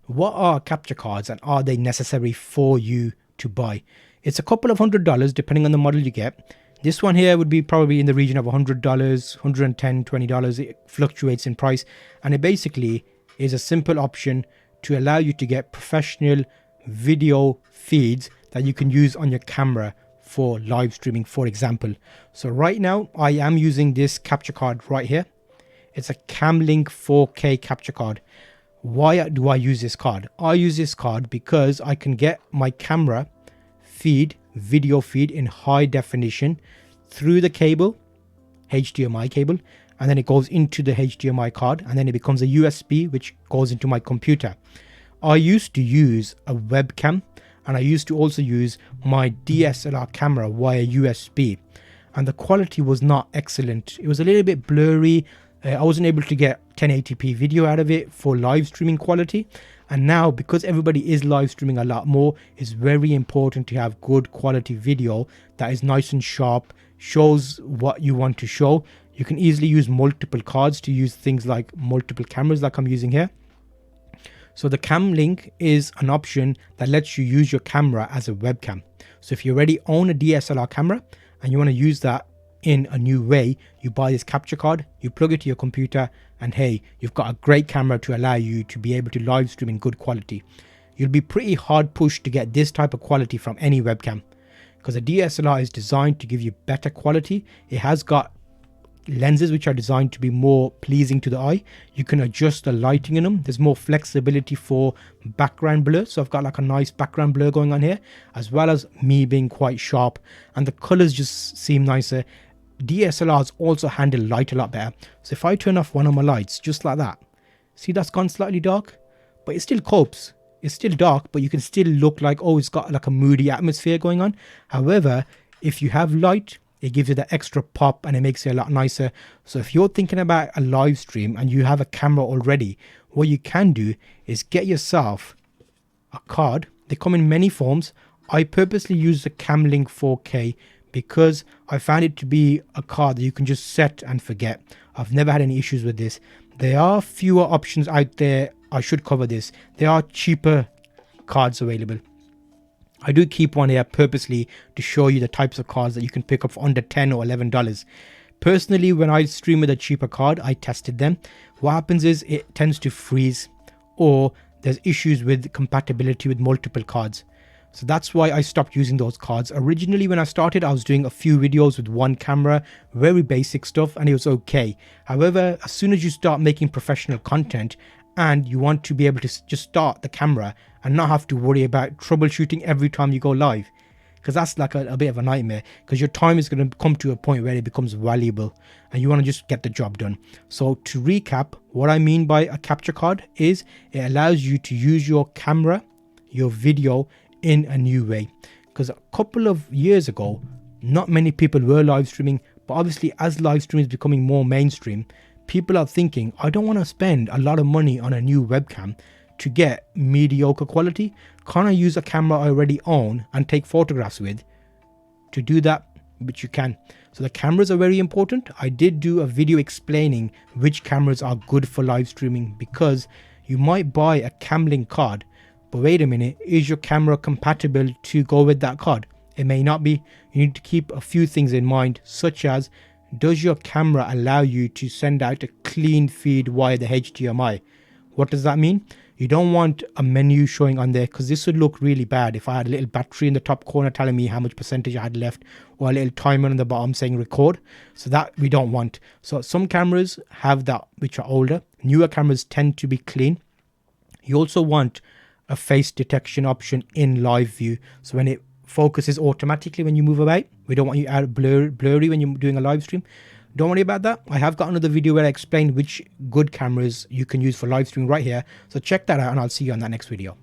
What are capture cards and are they necessary for you to buy? It's a couple of $100 depending on the model you get. This one here would be probably in the region of $100, $110, $20. It fluctuates in price, and it basically is a simple option to allow you to get professional video feeds that you can use on your camera for live streaming, for example. So right now I am using this capture card right here. It's a Camlink 4K capture card. Why do I use this card? I use this card because I can get my camera feed, video feed in high definition through the cable, HDMI cable, and then it goes into the HDMI card, and then it becomes a USB which goes into my computer. I used to use a webcam, and I used to also use my DSLR camera via USB, and the quality was not excellent. It was a little bit blurry. I wasn't able to get 1080p video out of it for live streaming quality. And now, because everybody is live streaming a lot more, it's very important to have good quality video that is nice and sharp, shows what you want to show. You can easily use multiple cards to use things like multiple cameras like I'm using here. So the Camlink is an option that lets you use your camera as a webcam. So if you already own a DSLR camera and you want to use that in a new way, you buy this capture card, you plug it to your computer, and hey, you've got a great camera to allow you to be able to live stream in good quality. You'll be pretty hard pushed to get this type of quality from any webcam, because a DSLR is designed to give you better quality. It has got lenses which are designed to be more pleasing to the eye. You can adjust the lighting in them. There's more flexibility for background blur, so I've got like a nice background blur going on here, as well as me being quite sharp, and the colors just seem nicer. DSLRs also handle light a lot better. So if I turn off one of my lights just like that, see that's gone slightly dark, but it still copes. It's still dark, but you can still look like, oh, it's got like a moody atmosphere going on. However, if you have light, it gives you the extra pop and it makes it a lot nicer. So if you're thinking about a live stream and you have a camera already, what you can do is get yourself a card. They come in many forms. I purposely use the Camlink 4K because I found it to be a card that you can just set and forget. I've never had any issues with this. There are fewer options out there. I should cover this. There are cheaper cards available. I do keep one here purposely to show you the types of cards that you can pick up for under $10 or $11. Personally, when I stream with a cheaper card, I tested them. What happens is it tends to freeze, or there's issues with compatibility with multiple cards. So that's why I stopped using those cards. Originally, when I started, I was doing a few videos with one camera, very basic stuff, and it was okay. However, as soon as you start making professional content and you want to be able to just start the camera and not have to worry about troubleshooting every time you go live, because that's like a bit of a nightmare, because your time is going to come to a point where it becomes valuable and you want to just get the job done. So to recap, what I mean by a capture card is it allows you to use your camera, your video, in a new way. Because a couple of years ago, not many people were live streaming, but obviously as live streaming is becoming more mainstream, people are thinking, I don't want to spend a lot of money on a new webcam to get mediocre quality. Can't I use a camera I already own and take photographs with? To do that, which you can. So the cameras are very important. I did do a video explaining which cameras are good for live streaming, because you might buy a Camlink card, but wait a minute, is your camera compatible to go with that card? It may not be. You need to keep a few things in mind, such as, does your camera allow you to send out a clean feed via the HDMI? What does that mean? You don't want a menu showing on there, because this would look really bad if I had a little battery in the top corner telling me how much percentage I had left, or a little timer on the bottom saying record. So that we don't want. So some cameras have that which are older. Newer cameras tend to be clean. You also want a face detection option in live view, so when it focuses automatically when you move about, we don't want you out blurry when you're doing a live stream. Don't worry about that. I have got another video where I explain which good cameras you can use for live streaming right here, so check that out and I'll see you on that next video.